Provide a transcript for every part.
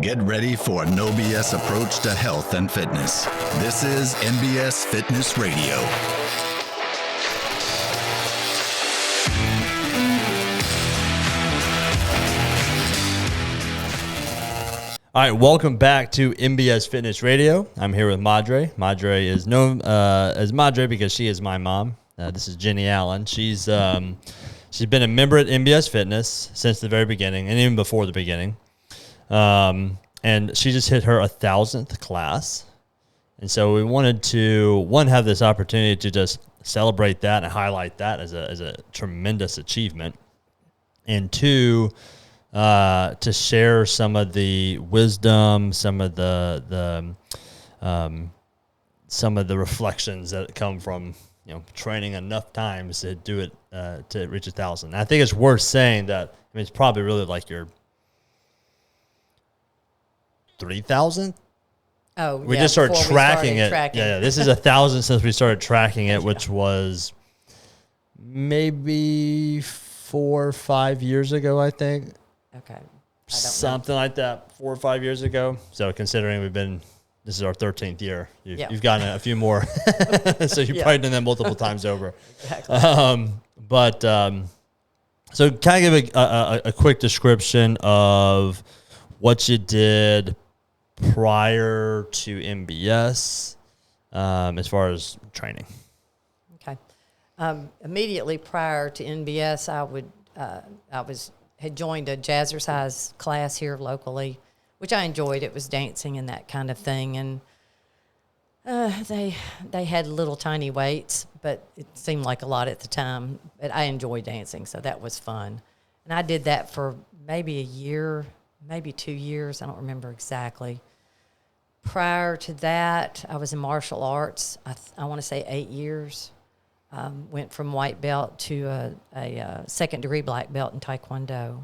Get ready for a no BS approach to health and fitness. This is MBS Fitness Radio. All right, welcome back to MBS Fitness Radio. I'm here with Madre. Madre is known as Madre because she is my mom. This is Jennie Allen. She's been a member at MBS Fitness since the very beginning, and even before the beginning. And she just hit her 1,000th class. And so we wanted to, have this opportunity to just celebrate that and highlight that as a tremendous achievement. And two, to share some of the wisdom, some of the reflections that come from training enough times to do it to reach 1,000. I think it's worth saying that. I mean, it's probably really like your 3,000. Oh, we just started tracking it. Yeah, this is 1,000 since we started tracking it, which was maybe 4 or 5 years ago, I think. Okay. Something like that, 4 or 5 years ago. So considering this is our 13th year, you've gotten a few more. So you've probably done that multiple times over. Exactly. So kind of give a quick description of what you did prior to MBS as far as training. Okay. Immediately prior to NBS, had joined a jazzercise class here locally, which I enjoyed. It was dancing and that kind of thing. And they had little tiny weights, but it seemed like a lot at the time. But I enjoyed dancing, so that was fun. And I did that for maybe a year, maybe 2 years. I don't remember exactly. Prior to that, I was in martial arts. I want to say 8 years. Went from white belt to a second-degree black belt in Taekwondo.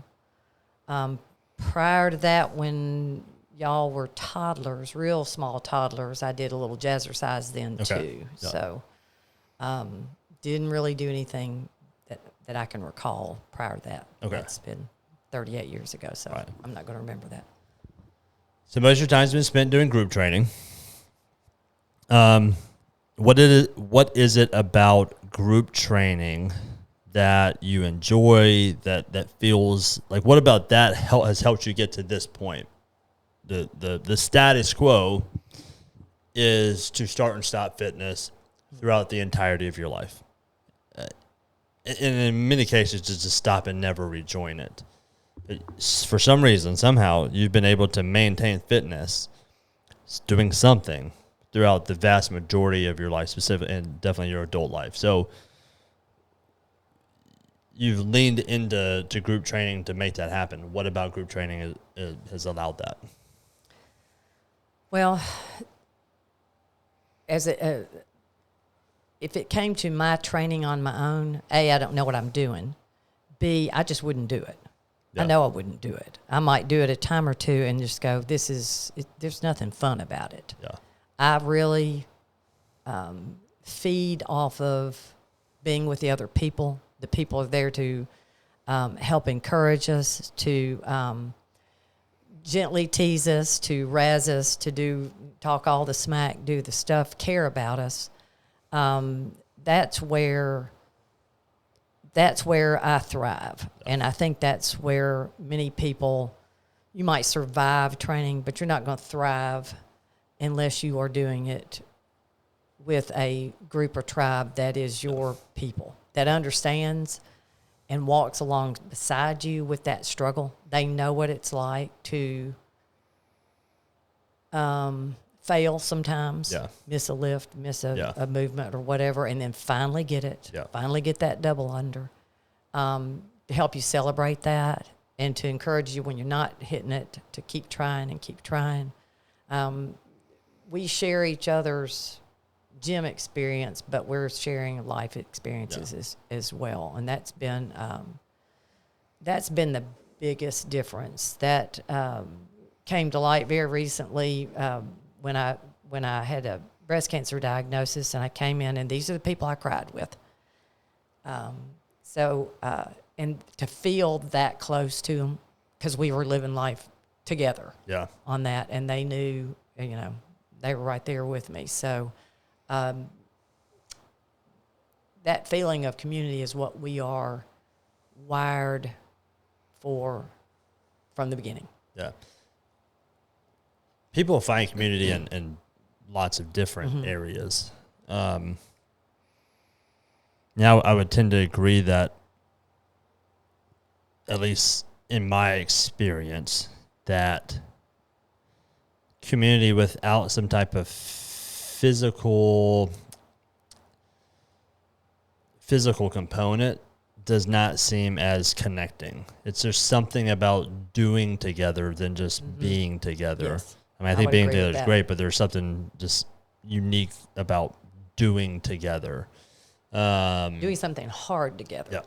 Prior to that, when y'all were toddlers, real small toddlers, I did a little jazzercise then too. Yeah. So didn't really do anything that I can recall prior to that. Okay. It's been 38 years ago, so right. I'm not going to remember that. So most of your time's been spent doing group training. What is it about group training that you enjoy, that feels like, what about that has helped you get to this point? The status quo is to start and stop fitness throughout the entirety of your life. And in many cases, just to stop and never rejoin it. For some reason, somehow, you've been able to maintain fitness doing something throughout the vast majority of your life, specific and definitely your adult life. So you've leaned into group training to make that happen. What about group training has allowed that? Well, if it came to my training on my own, A, I don't know what I'm doing. B, I just wouldn't do it. Yeah. I know I wouldn't do it. I might do it a time or two and just go, there's nothing fun about it. Yeah. I really feed off of being with the other people. The people are there to help encourage us, to gently tease us, to razz us, to talk all the smack, do the stuff, care about us. That's where I thrive. And I think that's where many people, you might survive training, but you're not going to thrive unless you are doing it with a group or tribe that is your people, that understands and walks along beside you with that struggle. They know what it's like to fail sometimes, miss a lift, miss a movement or whatever, and then finally get it, finally get that double under, to help you celebrate that and to encourage you when you're not hitting it to keep trying and keep trying. We share each other's gym experience, but we're sharing life experiences as well, and that's been the biggest difference. That came to light very recently when I had a breast cancer diagnosis, and I came in, and these are the people I cried with. And to feel that close to them, because we were living life together Yeah. on that, and they knew, they were right there with me. So that feeling of community is what we are wired for from the beginning. Yeah. People find community in lots of different areas. Now, I would tend to agree that, at least in my experience, that community without some type of physical component does not seem as connecting. There's something about doing together than just being together. Yes. I mean, I think would being agree together with is that. great, but there's something just unique about doing together. Doing something hard together Yeah.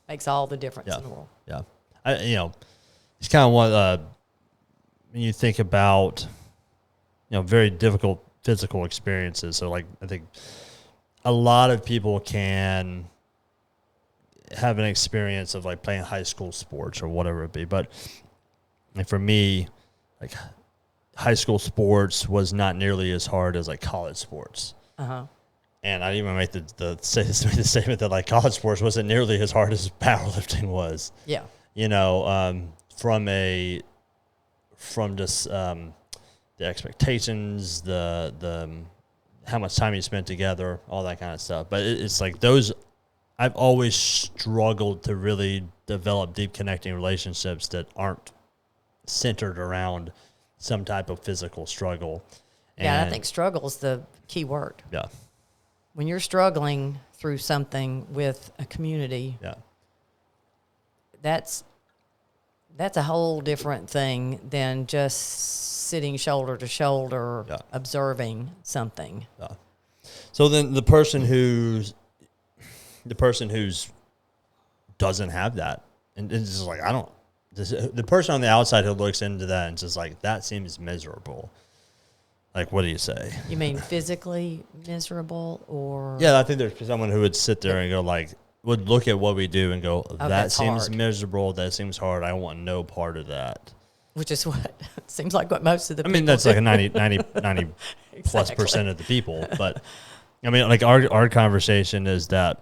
makes all the difference Yeah. in the world. Yeah. It's kind of what, when you think about, very difficult physical experiences. So, like, I think a lot of people can have an experience of, like, playing high school sports or whatever it be. But, like, for me, like, high school sports was not nearly as hard as, like, college sports. Uh-huh. And I even make the statement that, like, college sports wasn't nearly as hard as powerlifting was. Yeah. From just the expectations, the how much time you spent together, all that kind of stuff. But it's like those. I've always struggled to really develop deep connecting relationships that aren't centered around some type of physical struggle. Yeah, I think struggle is the key word. Yeah. When you're struggling through something with a community, Yeah. that's a whole different thing than just sitting shoulder to shoulder observing something. Yeah. So then the person who's doesn't have that, and it's just like, the person on the outside who looks into that and just like, that seems miserable. Like, what do you say? You mean physically miserable, or? Yeah, I think there's someone who would sit there and go, like, would look at what we do and go, that that's seems hard. miserable. That seems hard. I want no part of that. Which is what seems like what most of the I mean, people that's do. like a 90 plus percent of the people. But I mean, like, our conversation is that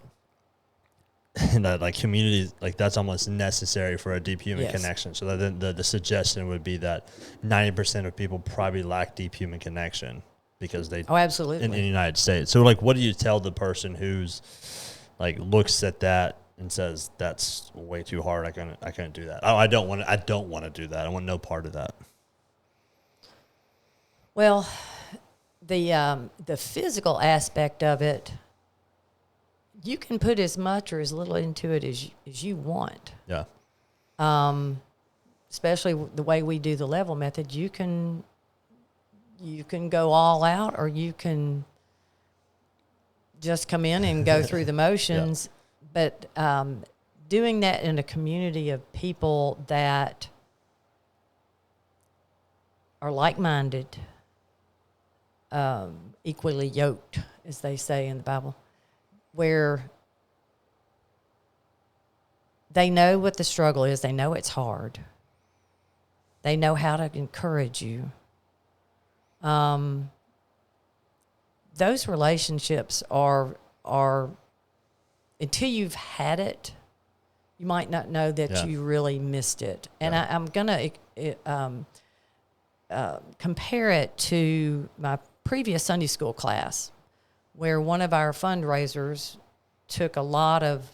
like community, like, that's almost necessary for a deep human connection. So then the suggestion would be that 90% of people probably lack deep human connection because they, absolutely. in the United States. So, like, what do you tell the person who's like looks at that and says, that's way too hard, I couldn't do that. I don't want to do that. I want no part of that. Well, the physical aspect of it, you can put as much or as little into it as you want. Yeah. Especially the way we do the level method, you can go all out, or you can just come in and go through the motions. But doing that in a community of people that are like-minded, equally yoked, as they say in the Bible, where they know what the struggle is, they know it's hard, they know how to encourage you. Those relationships are until you've had it, you might not know that you really missed it. And I'm going to compare it to my previous Sunday school class, where one of our fundraisers took a lot of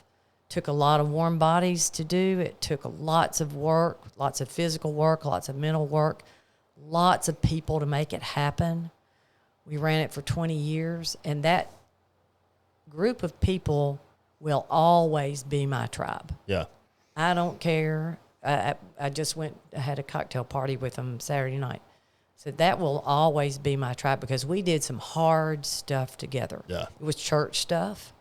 warm bodies to do. It took lots of work, lots of physical work, lots of mental work, lots of people to make it happen. We ran it for 20 years, and that group of people will always be my tribe. Yeah. I don't care. I just had a cocktail party with them Saturday night. So that will always be my tribe, because we did some hard stuff together. Yeah. It was church stuff.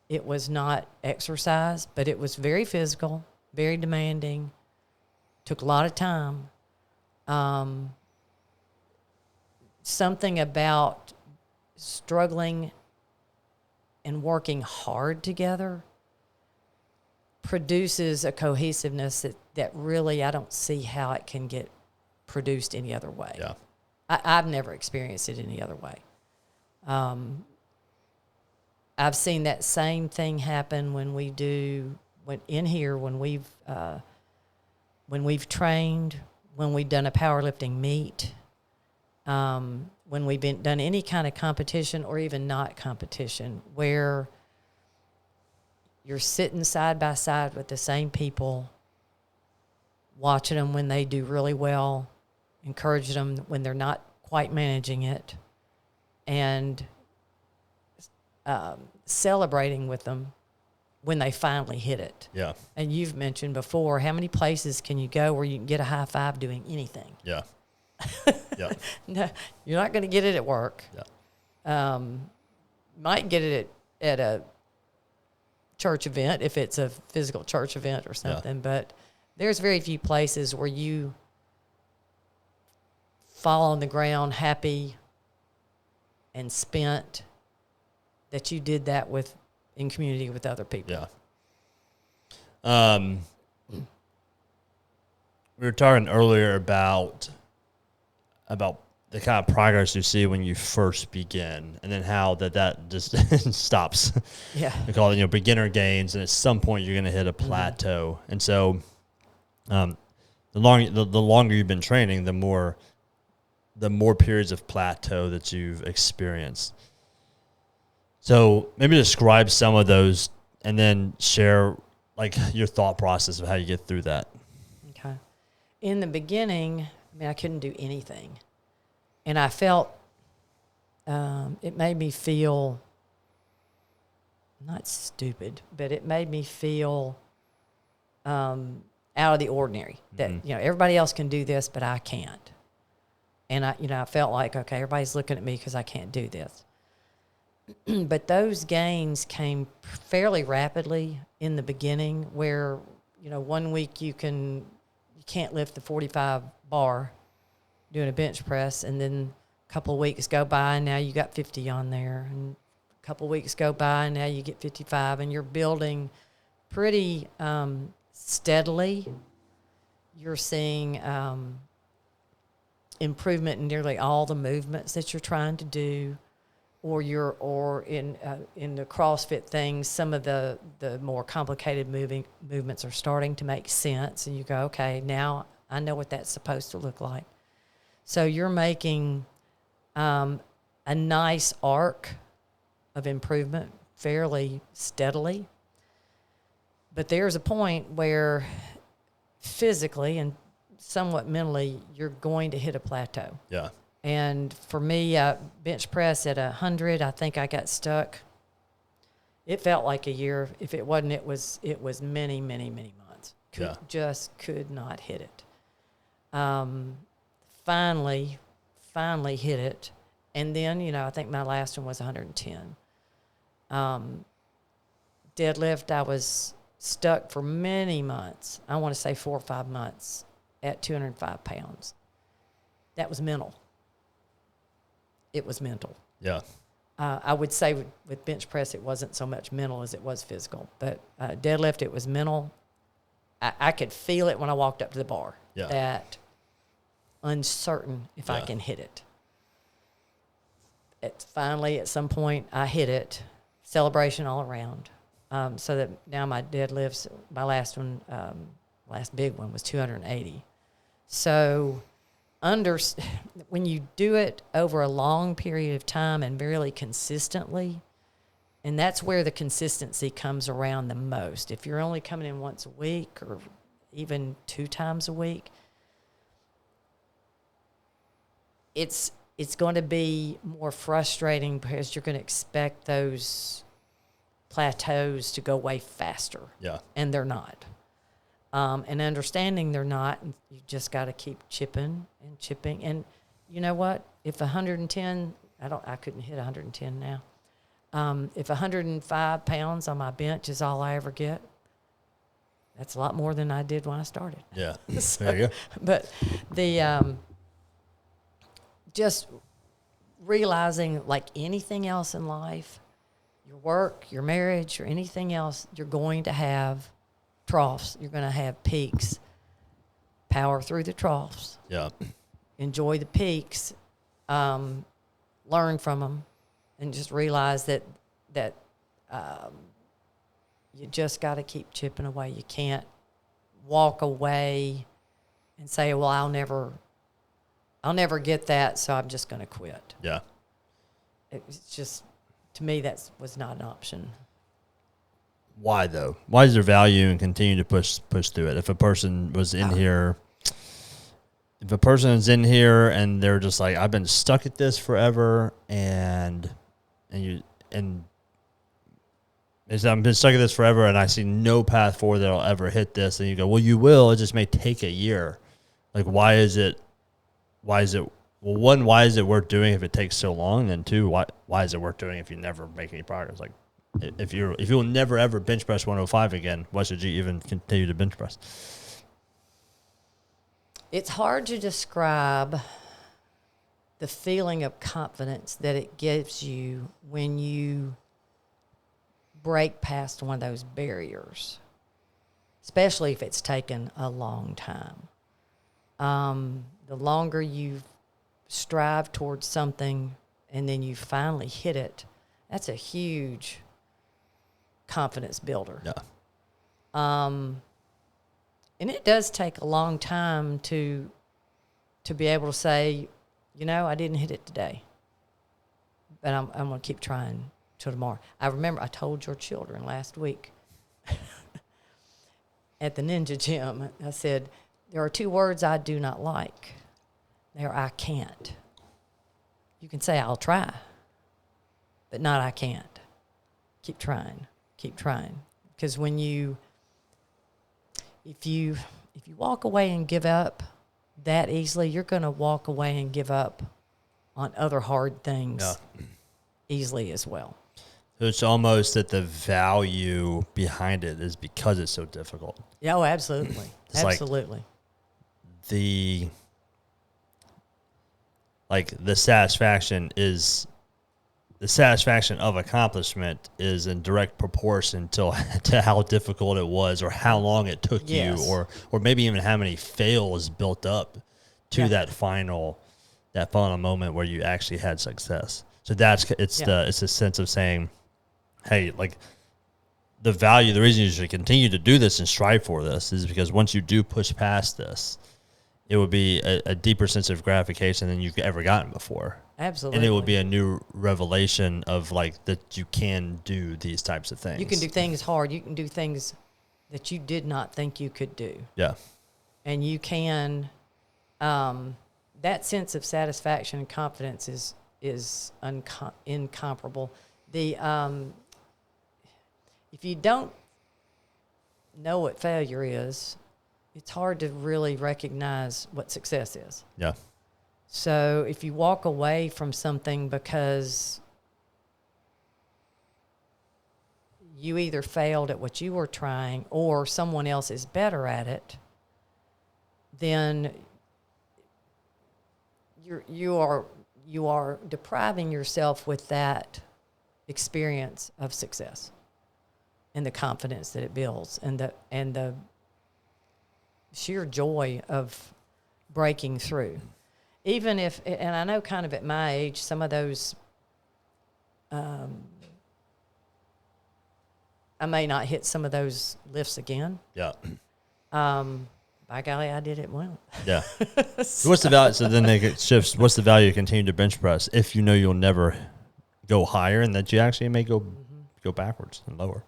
It was not exercise, but it was very physical, very demanding, took a lot of time. Something about struggling and working hard together produces a cohesiveness that really I don't see how it can get produced any other way. Yeah. I've never experienced it any other way. I've seen that same thing happen when we've trained, when we've done a powerlifting meet, when we've done any kind of competition or even not competition, where you're sitting side by side with the same people, watching them when they do really well, encouraging them when they're not quite managing it, and celebrating with them when they finally hit it. Yeah. And you've mentioned before, how many places can you go where you can get a high five doing anything? Yeah. Yeah. No, you're not going to get it at work. Yeah. Might get it at a church event if it's a physical church event or something, but there's very few places where you fall on the ground happy and spent that you did that in community with other people. Yeah. We were talking earlier about the kind of progress you see when you first begin, and then how that just stops. Yeah. We call it, beginner gains, and at some point you're going to hit a plateau. Mm-hmm. And so, the longer you've been training, the more periods of plateau that you've experienced. So maybe describe some of those, and then share like your thought process of how you get through that. Okay. In the beginning, I couldn't do anything. And I felt it made me feel not stupid, but it made me feel out of the ordinary. That everybody else can do this, but I can't. And I felt like, okay, everybody's looking at me because I can't do this. But those gains came fairly rapidly in the beginning, where 1 week you can't lift the 45 bar doing a bench press, and then a couple of weeks go by and now you got 50 on there, and a couple of weeks go by and now you get 55, and you're building pretty steadily. You're seeing improvement in nearly all the movements that you're trying to do, or in the CrossFit things, some of the more complicated movements are starting to make sense, and you go, okay, now I know what that's supposed to look like. So you're making a nice arc of improvement fairly steadily. But there's a point where physically and somewhat mentally, you're going to hit a plateau. Yeah. And for me, bench press at 100, I think I got stuck. It felt like a year. If it wasn't, it was many, many, many months. Just could not hit it. Finally hit it. And then, I think my last one was 110. Deadlift, I was stuck for many months. I want to say 4 or 5 months at 205 pounds. That was mental. It was mental. Yeah. I would say with bench press, it wasn't so much mental as it was physical. But deadlift, it was mental. I could feel it when I walked up to the bar. Yeah. That uncertain if I can hit it. Finally, at some point, I hit it. Celebration all around. So that now my deadlifts, my last one, last big one was 280. So when you do it over a long period of time and really consistently, and that's where the consistency comes around the most. If you're only coming in once a week or even 2 times a week, it's going to be more frustrating because you're going to expect those plateaus to go way faster. Yeah. And they're not. And understanding they're not, you just got to keep chipping and chipping. And you know what? If 110, I couldn't hit 110 now. If 105 pounds on my bench is all I ever get, that's a lot more than I did when I started. Yeah. So, there you go. But the just realizing, like anything else in life, your work, your marriage, or anything else, you're going to have troughs. You're going to have peaks. Power through the troughs. Yeah. enjoy the peaks, learn from them, and just realize that you just got to keep chipping away. You can't walk away and say, well, I'll never get that, so I'm just going to quit. Yeah. It's just, to me, that was not an option. Why though? Why is there value in continuing to push through it? If a person was in here, if a person is in here and they're just like, I've been stuck at this forever, and I've been stuck at this forever, and I see no path forward that I'll ever hit this, and you go, well, you will. It just may take a year. Like, why is it? Well, one, why is it worth doing if it takes so long? And two, why is it worth doing if you never make any progress? Like, if you'll never ever bench press 105 again, why should you even continue to bench press? It's hard to describe the feeling of confidence that it gives you when you break past one of those barriers, especially if it's taken a long time. The longer you strive towards something and then you finally hit it, that's a huge confidence builder. Yeah. And it does take a long time to be able to say, I didn't hit it today, but I'm going to keep trying till tomorrow. I remember I told your children last week at the Ninja Gym, I said, there are two words I do not like. They're I can't. You can say I'll try, but not I can't. Keep trying. Keep trying. Because if you walk away and give up that easily, you're going to walk away and give up on other hard things easily as well. So it's almost that the value behind it is because it's so difficult. Yeah, oh, absolutely. Absolutely. The satisfaction of accomplishment is in direct proportion to how difficult it was, or how long it took you, or maybe even how many fails built up to that final moment where you actually had success. So it's a sense of saying, hey, like, the reason you should continue to do this and strive for this is because once you do push past this, it would be a deeper sense of gratification than you've ever gotten before. Absolutely. And it would be a new revelation of, like, that you can do these types of things. You can do things hard. You can do things that you did not think you could do. Yeah. And you can, that sense of satisfaction and confidence is incomparable. If you don't know what failure is, it's hard to really recognize what success is. Yeah. So if you walk away from something because you either failed at what you were trying or someone else is better at it, then you are depriving yourself with that experience of success and the confidence that it builds and the sheer joy of breaking through. Even if, and I know kind of at my age, some of those, I may not hit some of those lifts again. Yeah. By golly, I did it well. Yeah. So what's the value? So then it shifts. What's the value of continuing to bench press if you know you'll never go higher, and that you actually may go backwards and lower?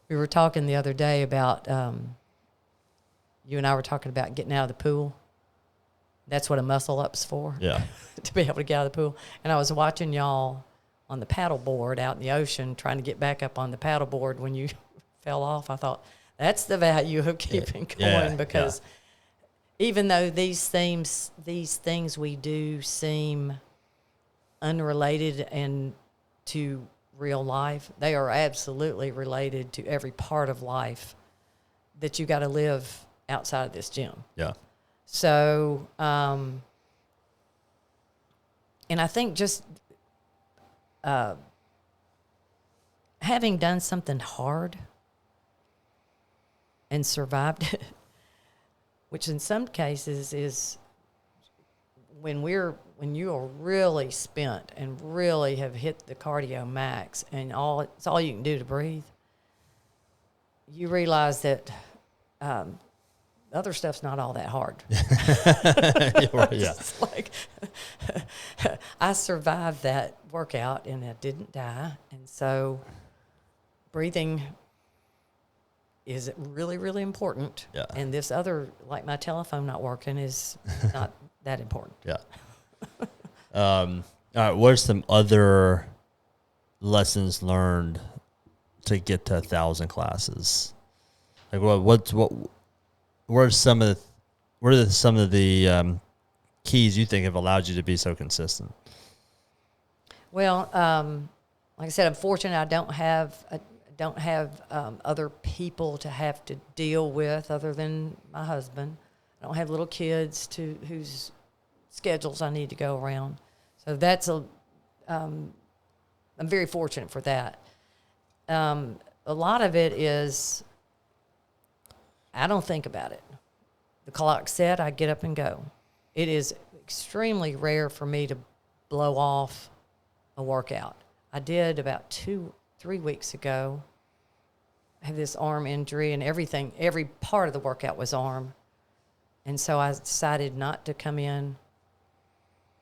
We were talking the other day about, you and I were talking about getting out of the pool. That's what a muscle up's for. Yeah. To be able to get out of the pool. And I was watching y'all on the paddle board out in the ocean, trying to get back up on the paddle board when you fell off. I thought, that's the value of keeping going, because even though these things we do seem unrelated and to real life, they are absolutely related to every part of life that you got to live outside of this gym. Yeah. So, and I think just having done something hard and survived it which in some cases is when you are really spent and really have hit the cardio max and it's all you can do to breathe, you realize that other stuff's not all that hard. Yeah. It's like I survived that workout and I didn't die. And so breathing is really, really important. Yeah. And this other, like my telephone not working, is not that important. Yeah. All right. What are some other lessons learned to get to 1,000 classes? Like what are some of the keys you think have allowed you to be so consistent? Well, like I said, I'm fortunate. I don't have other people to have to deal with other than my husband. I don't have little kids whose schedules I need to go around. So I'm very fortunate for that. A lot of it is I don't think about it. The clock set, I get up and go. It is extremely rare for me to blow off a workout. I did about 2-3 weeks ago. I have this arm injury and every part of the workout was arm. And so I decided not to come in.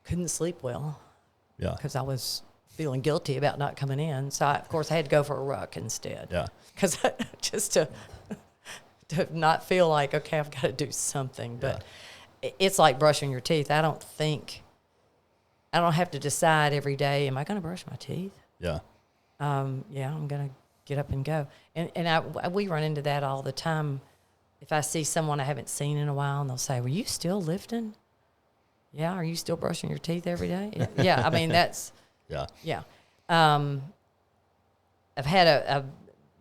Couldn't sleep well. Yeah. Because I was feeling guilty about not coming in. So, of course, I had to go for a ruck instead. Yeah. Because just to not feel like, okay, I've got to do something. But it's like brushing your teeth. I don't have to decide every day, am I going to brush my teeth? Yeah. I'm going to get up and go. And we run into that all the time. If I see someone I haven't seen in a while and they'll say, were you still lifting? Yeah. Are you still brushing your teeth every day? Yeah. I mean, that's, yeah. I've had a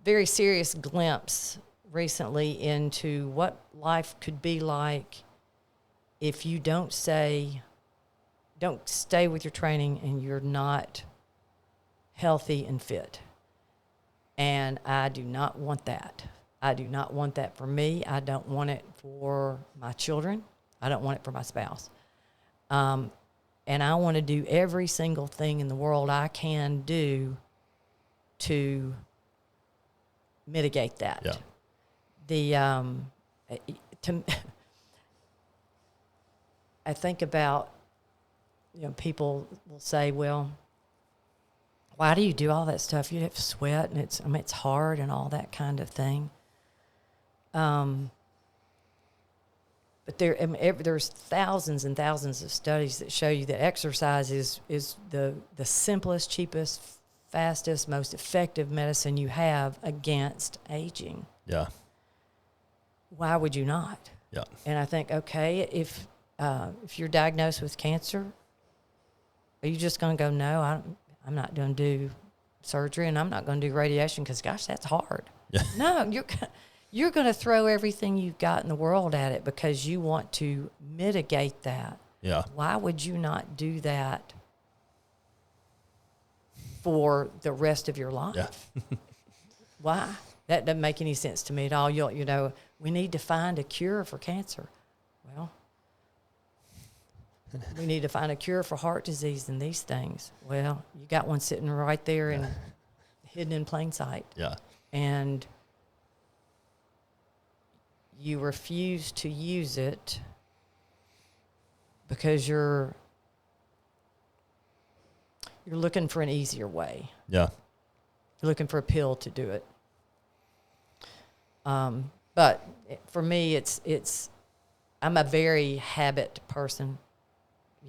very serious glimpse recently into what life could be like if you don't stay with your training and you're not healthy and fit. And I do not want that. I do not want that for me. I don't want it for my children. I don't want it for my spouse. And I want to do every single thing in the world I can do to mitigate that. Yeah. I think about, people will say, well, why do you do all that stuff? You have to sweat and it's hard and all that kind of thing. But there's thousands and thousands of studies that show you that exercise is the simplest, cheapest, fastest, most effective medicine you have against aging. Yeah. Why would you not? Yeah. And I think, okay, if you're diagnosed with cancer, are you just going to go, no, I'm not going to do surgery and I'm not going to do radiation because, gosh, that's hard. Yeah. No, you're going to throw everything you've got in the world at it because you want to mitigate that. Yeah. Why would you not do that for the rest of your life? Yeah. Why? That doesn't make any sense to me at all. We need to find a cure for cancer. Well, we need to find a cure for heart disease and these things. Well, you got one sitting right there and hidden in plain sight. Yeah. And you refuse to use it because you're looking for an easier way. Yeah. You're looking for a pill to do it. But for me, I'm a very habit person.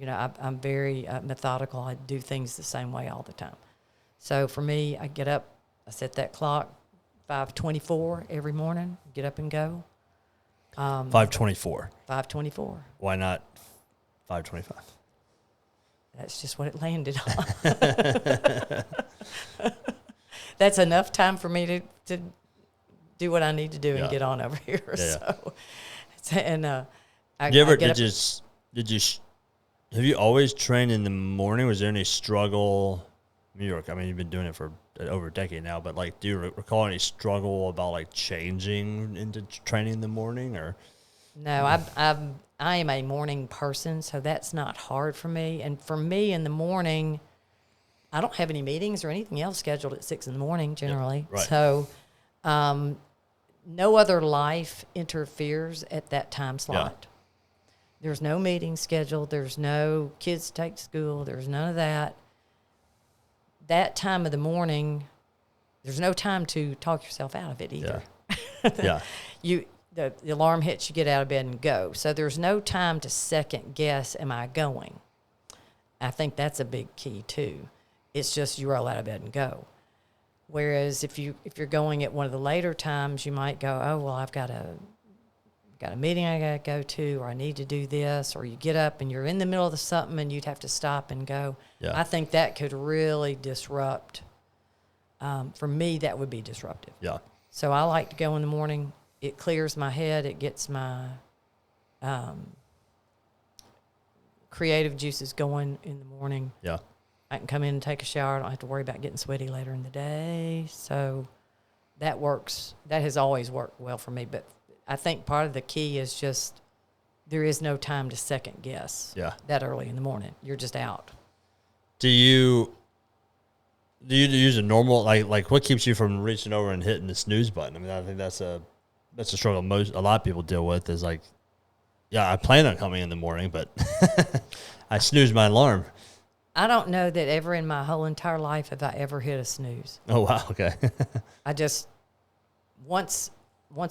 I'm very methodical. I do things the same way all the time. So for me, I get up, I set that clock, 5:24 every morning, get up and go. 5:24. 5:24. Why not 5:25? That's just what it landed on. That's enough time for me to do what I need to do and get on over here. Yeah. So, and have you always trained in the morning? Was there any struggle? You've been doing it for over a decade now, but do you recall any struggle about changing into training in the morning or? No, I am a morning person, so that's not hard for me. And for me in the morning, I don't have any meetings or anything else scheduled at 6 a.m. generally. Yeah, right. So no other life interferes at that time slot. Yeah. There's no meeting scheduled. There's no kids to take to school. There's none of that. That time of the morning, there's no time to talk yourself out of it either. Yeah. The alarm hits, you get out of bed and go. So there's no time to second guess, am I going? I think that's a big key too. It's just you roll out of bed and go. Whereas if you're going at one of the later times, you might go, oh, well, I've got a meeting I got to go to, or I need to do this, or you get up and you're in the middle of something and you'd have to stop and go. Yeah. I think that could really disrupt. For me, that would be disruptive. Yeah. So I like to go in the morning. It clears my head. It gets my creative juices going in the morning. Yeah. I can come in and take a shower. I don't have to worry about getting sweaty later in the day. So that works. That has always worked well for me. But I think part of the key is just there is no time to second guess. Yeah. That early in the morning. You're just out. Do you use a normal, like what keeps you from reaching over and hitting the snooze button? I mean, I think that's a struggle a lot of people deal with is like, yeah, I plan on coming in the morning, but I snooze my alarm. I don't know that ever in my whole entire life have I ever hit a snooze. Oh, wow. Okay. I just, once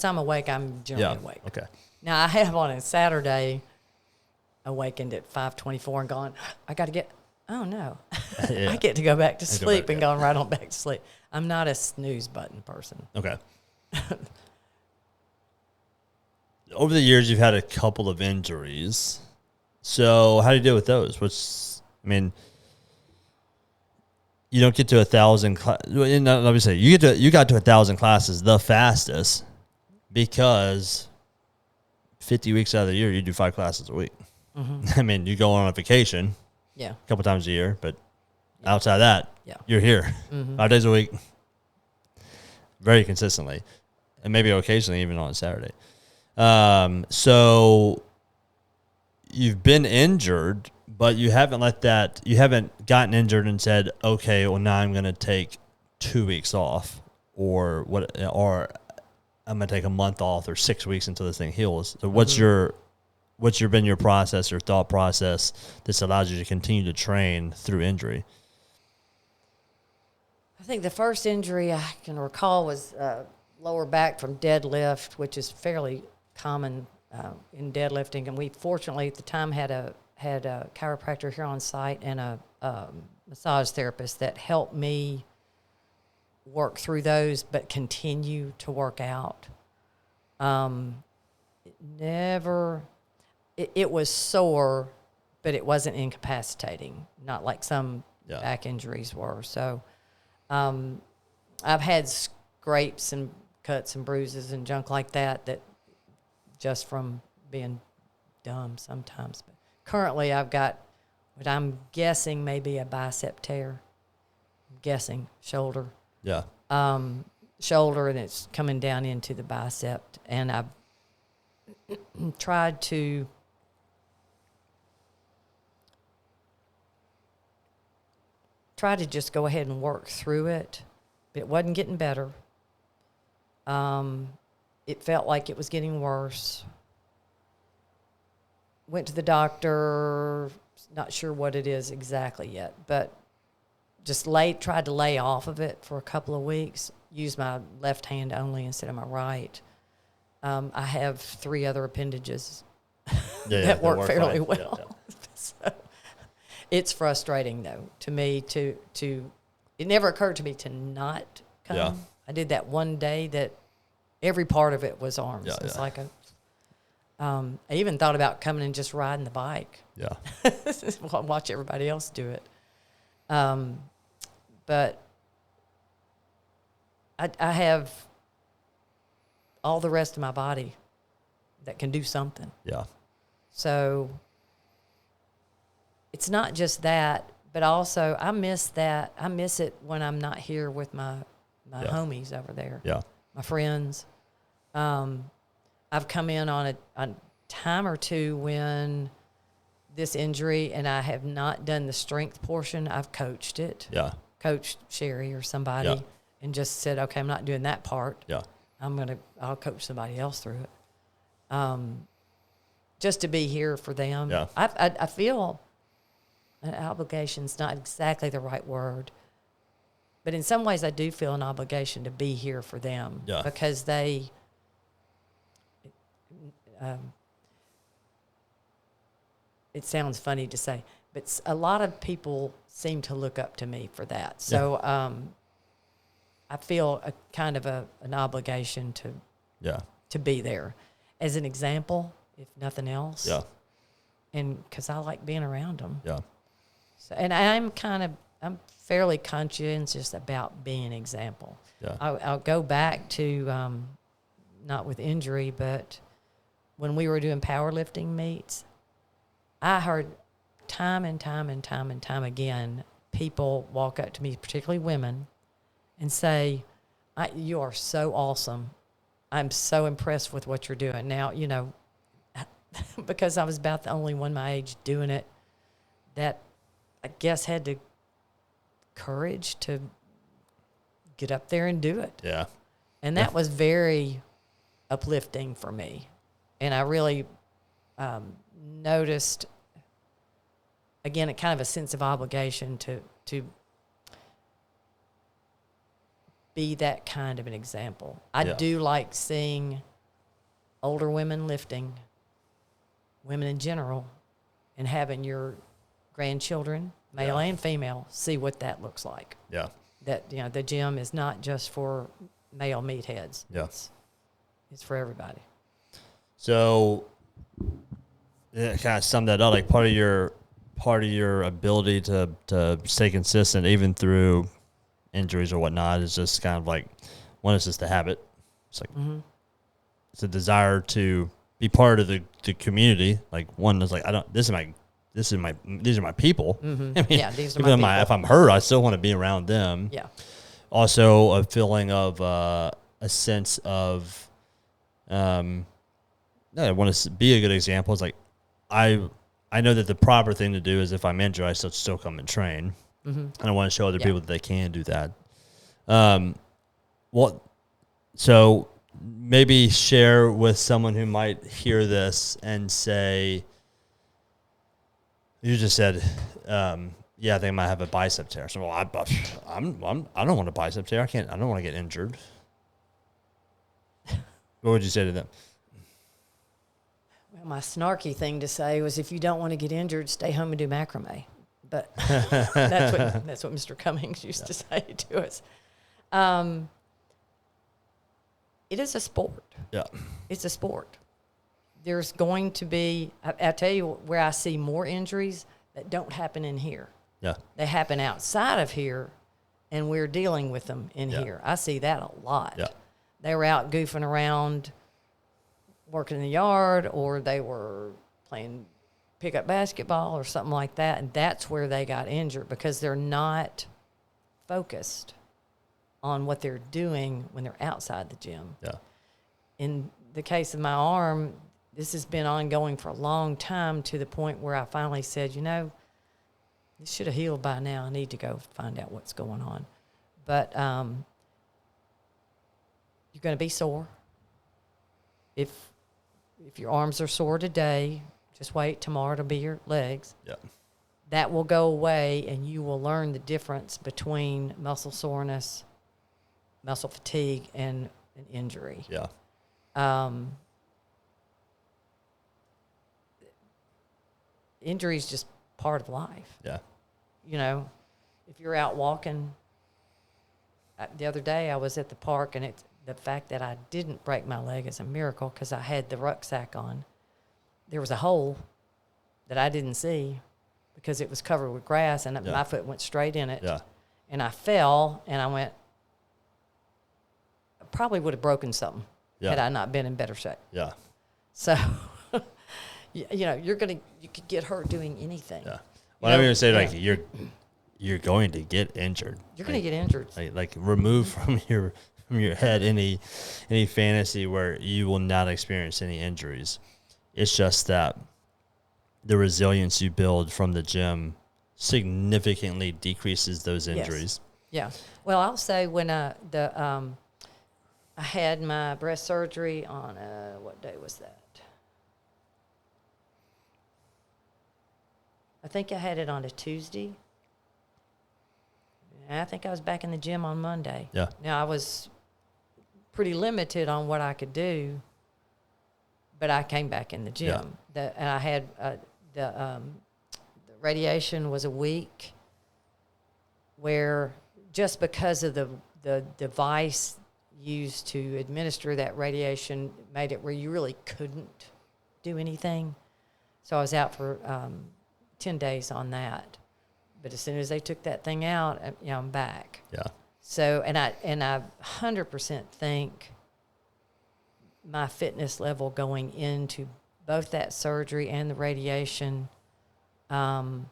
I'm awake, I'm generally awake. Okay. Now, I have on a Saturday awakened at 5:24 and gone, I got to get, oh, no. Yeah. I get to go back to sleep and yeah. gone right on back to sleep. I'm not a snooze button person. Okay. Over the years, you've had a couple of injuries. So how do you deal with those? You don't get to 1,000. Let me say, you got to 1,000 classes the fastest because 50 weeks out of the year, you do 5 classes a week. Mm-hmm. I mean, you go on a vacation, Yeah. a couple times a year, but outside of that, you're here 5 days a week, very consistently, and maybe occasionally even on a Saturday. So you've been injured, but you haven't gotten injured and said, okay, well now I'm going to take 2 weeks off or I'm going to take a month off or 6 weeks until this thing heals. So what's been your process or thought process that allows you to continue to train through injury? I think the first injury I can recall was lower back from deadlift, which is fairly common in deadlifting. And we fortunately at the time had a chiropractor here on site and a massage therapist that helped me work through those, but continue to work out. It was sore, but it wasn't incapacitating, not like some back injuries were. So I've had scrapes and cuts and bruises and junk like that just from being dumb sometimes. But currently I've got what I'm guessing may be a bicep tear. I'm guessing shoulder. Yeah. Shoulder, and it's coming down into the bicep. And I've tried to just go ahead and work through it, but it wasn't getting better. It felt like it was getting worse. Went to the doctor, not sure what it is exactly yet, but just tried to lay off of it for a couple of weeks, use my left hand only instead of my right. I have 3 other appendages that work fairly fine. well. Yeah. So it's frustrating, though, to me to it never occurred to me to not come. Yeah. I did that one day that every part of it was arms. Yeah, It's like I even thought about coming and just riding the bike. Yeah. Watch everybody else do it. But I have all the rest of my body that can do something. Yeah. So it's not just that, but also I miss that. I miss it when I'm not here with my homies over there. Yeah. My friends. I've come in on time or two when this injury, and I have not done the strength portion. I've coached it. Yeah. Coached Sherry or somebody, Yeah. and just said, okay, I'm not doing that part. Yeah. I'll coach somebody else through it. Just to be here for them. Yeah. I feel an obligation's not exactly the right word, but in some ways I do feel an obligation to be here for them. Yeah. Because they, it sounds funny to say, but a lot of people seem to look up to me for that. So I feel a kind of an obligation to be there as an example, if nothing else. Yeah. And because I like being around them. Yeah. So, and I'm fairly conscientious about being an example. Yeah. I'll go back to, not with injury, but when we were doing powerlifting meets, I heard time and time and time and time again, people walk up to me, particularly women, and say, you are so awesome. I'm so impressed with what you're doing. Now, you know, because I was about the only one my age doing it, that I guess had the courage to get up there and do it. Yeah. And that was very uplifting for me. And I really noticed, again, a kind of a sense of obligation to be that kind of an example. I do like seeing older women lifting, women in general, and having your grandchildren, male and female, see what that looks like. Yeah. That, you know, the gym is not just for male meatheads. Yeah. It's for everybody. So, kind of sum that up. Like part of your ability to stay consistent, even through injuries or whatnot, is just kind of like, one is just a habit. It's like it's a desire to be part of the community. Like one is like, these are my people. I mean, Yeah, these are even my people. if I'm hurt, I still want to be around them. Yeah. Also, a feeling of a sense of, I want to be a good example. It's like, I know that the proper thing to do is if I'm injured, I still come and train. And I want to show other people that they can do that. So maybe share with someone who might hear this and say, you just said, I think I might have a bicep tear. So, well, I don't want a bicep tear. I don't want to get injured. What would you say to them? Well, my snarky thing to say was, if you don't want to get injured, stay home and do macrame. But that's what Mr. Cummings used to say to us. It is a sport. Yeah. It's a sport. There's going to be, I'll tell you where I see more injuries that don't happen in here. Yeah. They happen outside of here, and we're dealing with them in here. I see that a lot. Yeah. They were out goofing around, working in the yard, or they were playing pickup basketball or something like that, and that's where they got injured because they're not focused on what they're doing when they're outside the gym. Yeah. In the case of my arm, this has been ongoing for a long time, to the point where I finally said, you know, this should have healed by now. I need to go find out what's going on. But you're going to be sore. If your arms are sore today, just wait. Tomorrow it'll be your legs. Yeah. That will go away, and you will learn the difference between muscle soreness, muscle fatigue, and an injury. Yeah. Injury is just part of life. Yeah. You know, if you're out walking, the other day I was at the park, and the fact that I didn't break my leg is a miracle because I had the rucksack on. There was a hole that I didn't see because it was covered with grass, and my foot went straight in it. Yeah. And I fell, and I went, I probably would have broken something had I not been in better shape. Yeah. So, you know, you could get hurt doing anything. Yeah. Well, I'm going to say, like, you're going to get injured. You're going to get injured. Like remove from your head any fantasy where you will not experience any injuries. It's just that the resilience you build from the gym significantly decreases those injuries. Yeah. Well, I'll say when I had my breast surgery on what day was that? I think I had it on a Tuesday. And I think I was back in the gym on Monday. Yeah. Now I was pretty limited on what I could do, but I came back in the gym. Yeah. And I had the radiation was a week, where just because of the device used to administer that radiation made it where you really couldn't do anything. So I was out for 10 days on that. But as soon as they took that thing out, I'm back. Yeah. So, and I 100% think my fitness level going into both that surgery and the radiation made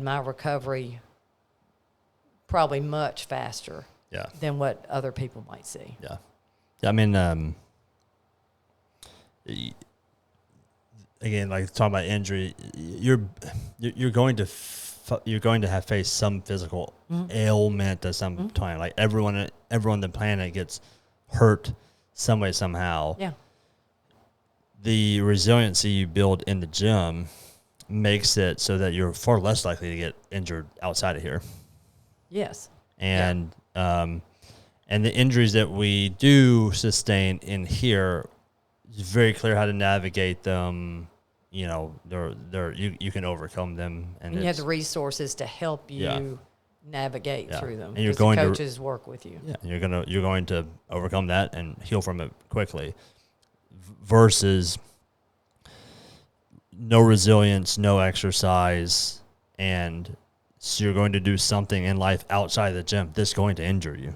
my recovery probably much faster than what other people might see. Yeah. I mean, again, like talking about injury, you're going to have faced some physical ailment at some time. Like everyone on the planet gets hurt some way, somehow. Yeah. The resiliency you build in the gym makes it so that you're far less likely to get injured outside of here. Yes. And and the injuries that we do sustain in here, it's very clear how to navigate them. You know, you can overcome them, and you have the resources to help you navigate through them. And the coaches work with you. Yeah, and you're going to overcome that and heal from it quickly. Versus no resilience, no exercise, and so you're going to do something in life outside of the gym that's going to injure you.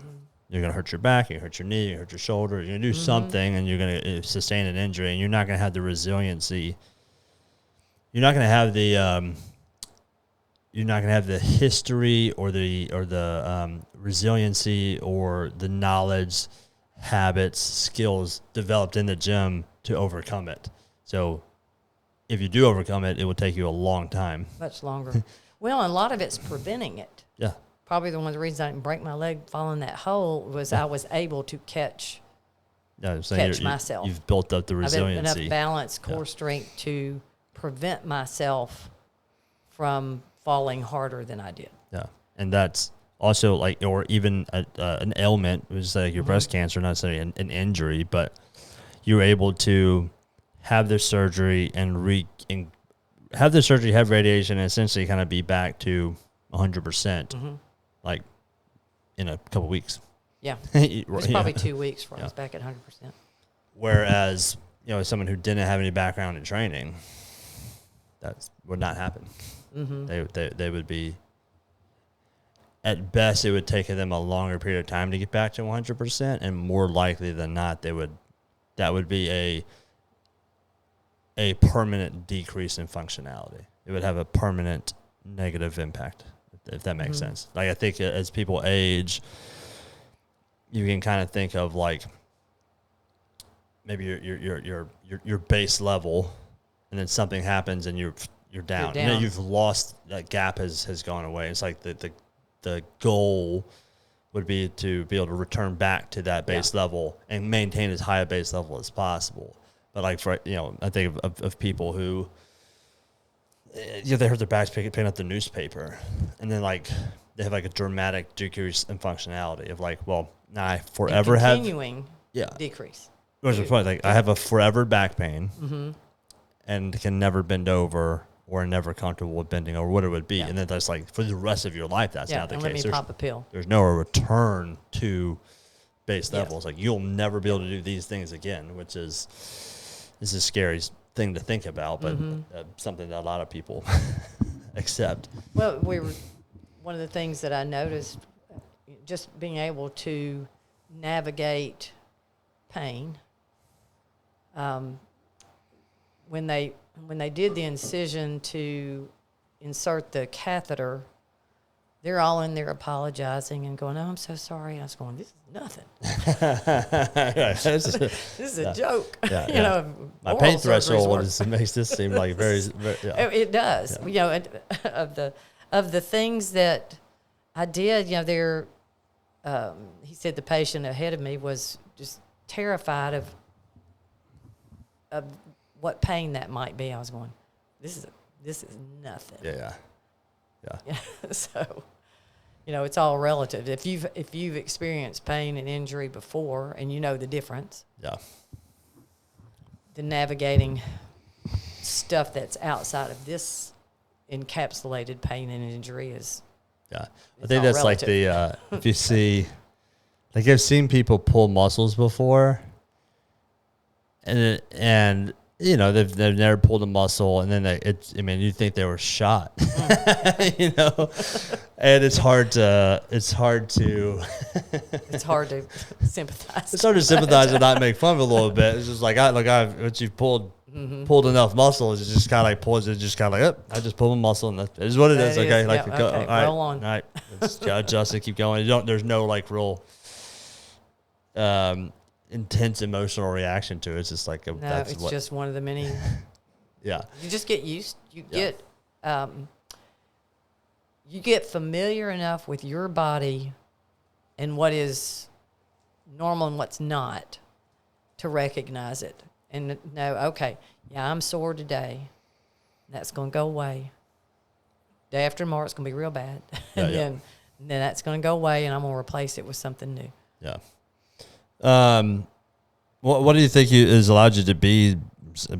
You're going to hurt your back, you're going to hurt your knee, you're going to hurt your shoulder, you're going to do something, and you're going to sustain an injury, and you're not going to have the resiliency. You're not going to have the history or the resiliency or the knowledge, habits, skills developed in the gym to overcome it. So if you do overcome it, it will take you a long time. Much longer. Well, and a lot of it's preventing it. Yeah. Probably one of the reasons I didn't break my leg falling that hole was I was able to catch myself. You've built up the resiliency. I've enough balance, core strength to prevent myself from falling harder than I did. Yeah. And that's also or even an ailment, which is like your breast cancer, not necessarily an injury, but you're able to have the surgery and have radiation and essentially kind of be back to 100%, like in a couple weeks. Yeah. It was probably 2 weeks before I was back at 100%. Whereas, someone who didn't have any background in training, that would not happen. They would be, at best, it would take them a longer period of time to get back to 100%, and more likely than not, that would be a permanent decrease in functionality. It would have a permanent negative impact, if that makes sense. Like, I think as people age, you can kind of think of like maybe your base level, and then something happens and you're down. You've lost, that gap has gone away. It's like the goal would be to be able to return back to that base level and maintain as high a base level as possible. But like for I think of people who they hurt their backs picking up the newspaper, and then like they have like a dramatic decrease in functionality of like, well, now I forever have continuing decrease. What's the point? Like I have a forever back pain, and can never bend over or never comfortable with bending over, what it would be, and then that's like for the rest of your life. That's not the case. Let me pop a pill. There's no return to base levels. Like you'll never be able to do these things again, which is a scary thing to think about, but something that a lot of people accept. Well, one of the things that I noticed, just being able to navigate pain. When they did the incision to insert the catheter, they're all in there apologizing and going, "Oh, I'm so sorry." I was going, "This is nothing. This is a joke." Yeah, You yeah. know, My oral pain surgery's threshold worse. makes this seem like very yeah. It does. You know, of the things that I did, you know, he said the patient ahead of me was just terrified of what pain that might be. I was going, this is nothing. Yeah. So, you know, it's all relative. If you've experienced pain and injury before and you know the difference, Yeah. the navigating stuff that's outside of this encapsulated pain and injury is. Yeah. I It's think all that's relative. like if you see, like I've seen people pull muscles before and you know, they've never pulled a muscle and then you think they were shot, you know, and it's hard to It's hard to sympathize. It's hard to sympathize and not make fun of it a little bit. It's just like once you've pulled enough muscles, it's just kind of like pulls. It's just kind of like, I just pulled a muscle, and that is what it is. That Okay, is, like yeah, go, okay, all right, roll on. all right, let's adjust it, keep going. There's no like real intense emotional reaction to it. It's just like No, that's it's what. just one of the many. Yeah, You just get used. You Yeah. get familiar enough with your body and what is normal and what's not to recognize it and know, okay, yeah, I'm sore today. That's going to go away. Day after tomorrow, it's going to be real bad. Yeah, and yeah. then that's going to go away, and I'm going to replace it with something new. yeah. What do you think has allowed you to be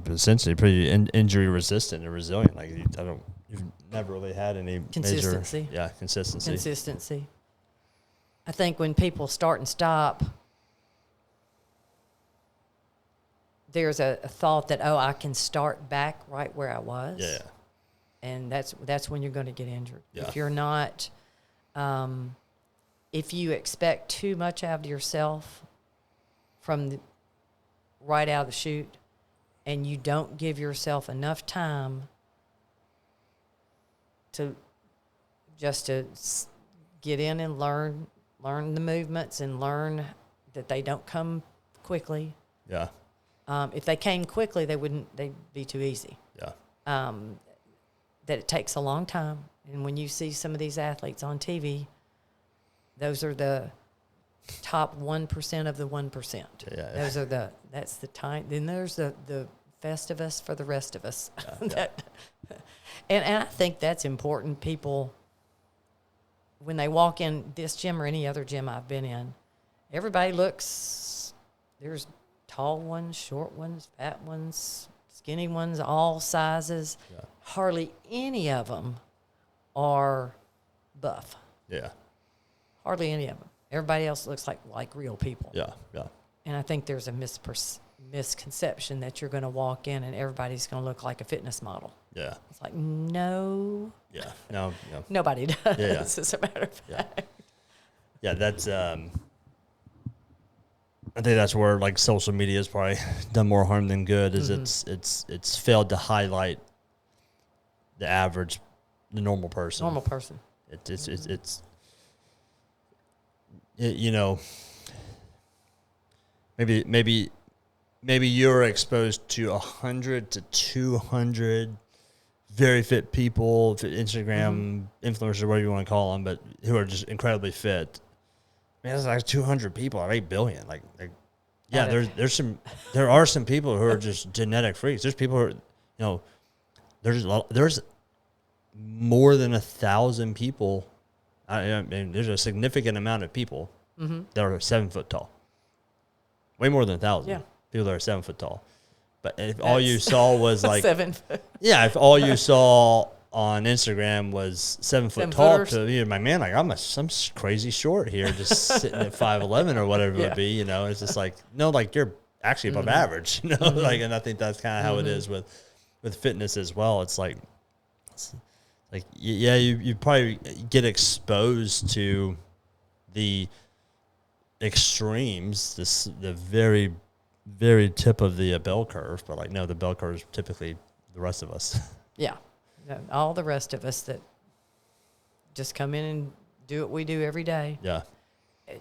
essentially pretty injury resistant and resilient? Like you've never really had any Consistency. Major, consistency. Consistency. I think when people start and stop, there's a thought that, oh, I can start back right where I was. Yeah. And that's when you're going to get injured. Yeah. If you're not, if you expect too much out of yourself right out of the chute, and you don't give yourself enough time to get in and learn the movements and learn that they don't come quickly. Yeah. If they came quickly, they'd be too easy. Yeah. That it takes a long time. And when you see some of these athletes on TV, those are the top 1% of the 1%. Yeah. That's the time. Then there's the Festivus for the rest of us. Yeah. And I think that's important. People, when they walk in this gym or any other gym I've been in, everybody looks, there's tall ones, short ones, fat ones, skinny ones, all sizes. Yeah. Hardly any of them are buff. Yeah. Hardly any of them. Everybody else looks like real people. Yeah. Yeah. And I think there's a misconception that you're going to walk in and everybody's going to look like a fitness model. Yeah. It's like, no, Yeah. No. Yeah. nobody does, Yeah. as a matter of fact. Yeah. That's. I think that's where like social media has probably done more harm than good. Is it's failed to highlight the normal person. Normal person. You know, maybe you're exposed to 100 to 200 very fit people, Instagram influencers, whatever you want to call them, but who are just incredibly fit. Man, there's like 200 people out of 8 billion. Yeah, there are some people who are just genetic freaks. There's people who are, there's more than 1,000 people. I mean, there's a significant amount of people that are 7 foot tall. Way more than 1,000 people that are 7 foot tall. But if all you saw was like 7 foot. Yeah, if all you saw on Instagram was 7 foot tall, to me, my man, like I'm crazy short here, just sitting at 5'11" or whatever it would be. You know, it's just like no, like you're actually above average. You know, like, and I think that's kind of how it is with fitness as well. It's like you probably get exposed to the extremes, the very, very tip of the bell curve, but like no, the bell curve is typically the rest of us. Yeah. All the rest of us that just come in and do what we do every day. Yeah.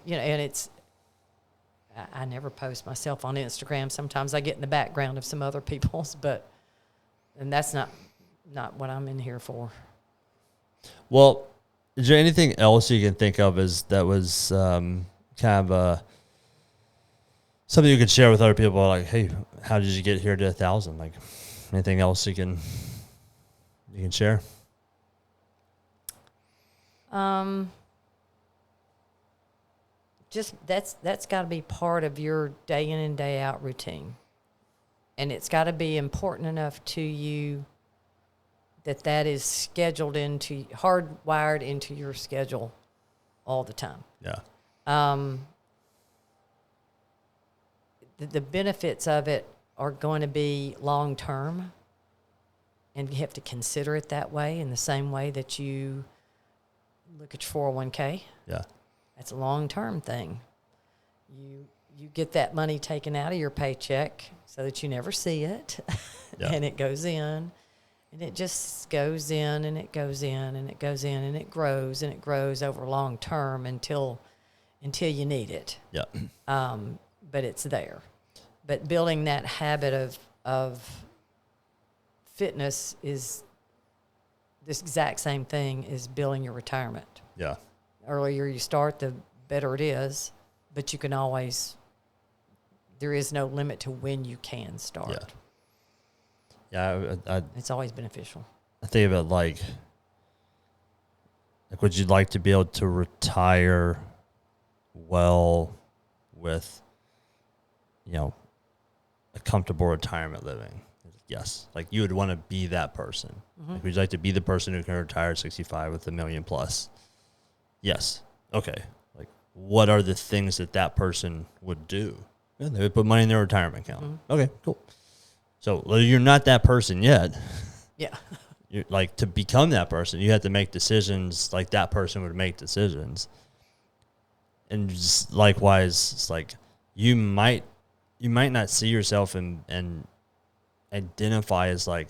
You know, and I never post myself on Instagram. Sometimes I get in the background of some other people's, and that's not what I'm in here for. Well, is there anything else you can think of that was kind of something you could share with other people? Like, hey, how did you get here to 1,000? Like, anything else you can share? Just that's got to be part of your day in and day out routine, and it's got to be important enough to you that is hardwired into your schedule all the time. Yeah. The benefits of it are going to be long term, and you have to consider it that way, in the same way that you look at your 401k. Yeah. That's a long-term thing. You get that money taken out of your paycheck so that you never see it, Yeah. and it goes in, and it just goes in, and it goes in, and it goes in, and it grows over long term until you need it. Yeah. But it's there. But building that habit of fitness is this exact same thing as building your retirement. Yeah. Earlier you start, the better it is, but you can always, there is no limit to when you can start. Yeah. It's always beneficial. I think about like would you like to be able to retire well with, you know, a comfortable retirement living? Yes. Like, you would want to be that person. Mm-hmm. Like, would you like to be the person who can retire at 65 with $1 million plus? Yes. Okay. Like, what are the things that person would do? Yeah, they would put money in their retirement account. Mm-hmm. Okay, cool. So, well, you're not that person yet. Yeah. You're, like, to become that person, you have to make decisions like that person would make decisions. And just likewise, it's like you might not see yourself and identify as like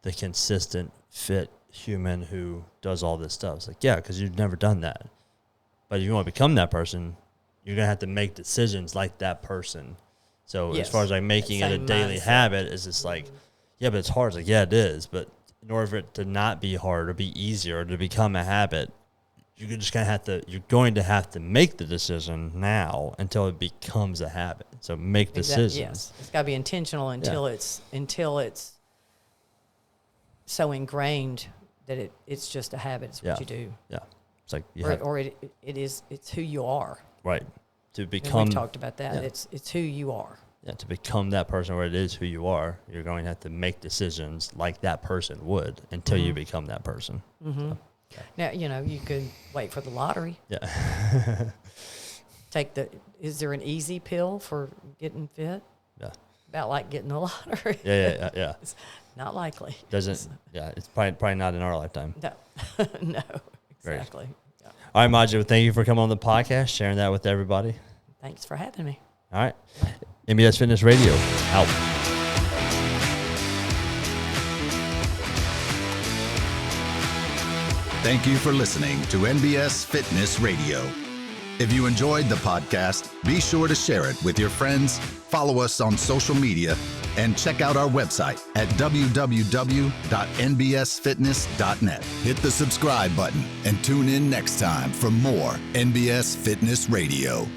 the consistent, fit human who does all this stuff. It's like, yeah, because you've never done that. But if you want to become that person, you're gonna have to make decisions like that person. So yes, as far as like making it a daily habit, is just like, yeah, but it's hard. It's like, yeah, it is. But in order for it to not be hard or be easier or to become a habit, you're going to have to make the decision now until it becomes a habit. So make decisions. Yes, it's got to be intentional until it's so ingrained that it's just a habit. It's what you do. Yeah, it's like it's who you are. Right. To become. And we talked about that. Yeah. It's who you are. Yeah, to become that person where it is who you are, you're going to have to make decisions like that person would until you become that person. Mm-hmm. So, Now, you could wait for the lottery. Yeah. Is there an easy pill for getting fit? Yeah. About like getting the lottery. Yeah. It's not likely. It's probably not in our lifetime. No. No, exactly. Yeah. All right, Madre, thank you for coming on the podcast, sharing that with everybody. Thanks for having me. All right. MBS Fitness Radio, out. Thank you for listening to NBS Fitness Radio. If you enjoyed the podcast, be sure to share it with your friends, follow us on social media, and check out our website at www.nbsfitness.net. Hit the subscribe button and tune in next time for more NBS Fitness Radio.